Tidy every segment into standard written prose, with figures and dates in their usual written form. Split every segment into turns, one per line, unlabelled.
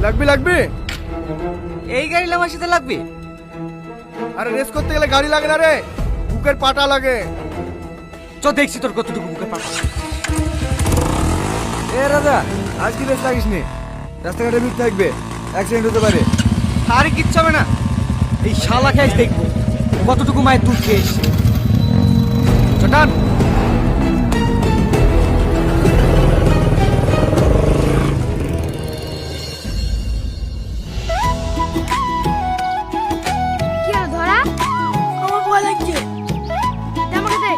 লাগবে লাগবে।
এই গাড়ি আমার সাথে লাগবে?
আরে রেস করতে গেলে গাড়ি লাগে না রে, বুকের পাটা লাগে।
চ দেখছি তোর কতটুকু বুকের পাটা।
এ রাজা, আজকে রেস লাগিস নি, রাস্তাঘাটে ভিড় থাকবে, অ্যাক্সিডেন্ট হতে পারে।
আরে কিচ্ছু হবে না, এই শালাকে আজ দেখবো কতটুকু মায়ের দুধ খেয়ে এসছে। চটান
কি হলো ধরা? আমার ভয় লাগছে। দে আমাকে দে।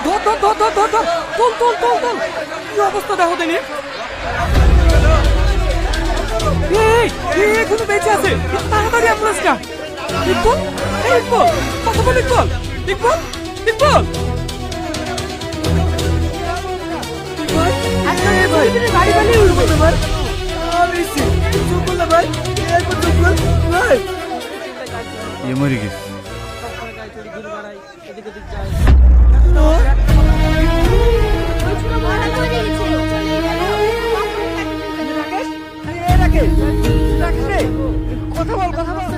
ধর ধর ধর ধর ধর ধর তোল তোল তোল তোল। কি অবস্থা দেখো দিনি। এখনো বেঁচে আছে, তাড়াতাড়ি অ্যাম্বুলেন্সটা। ইকবাল, এই ইকবাল, কথা বল ইকবাল, ইকবাল, ইকবাল।
গাড়ি বানিয়ে উঠবো তোমার। আমি চুপ করলে ভাই, একবার চুপ কর ভাই। এ মরে গেছে। কথা বল কথা বল।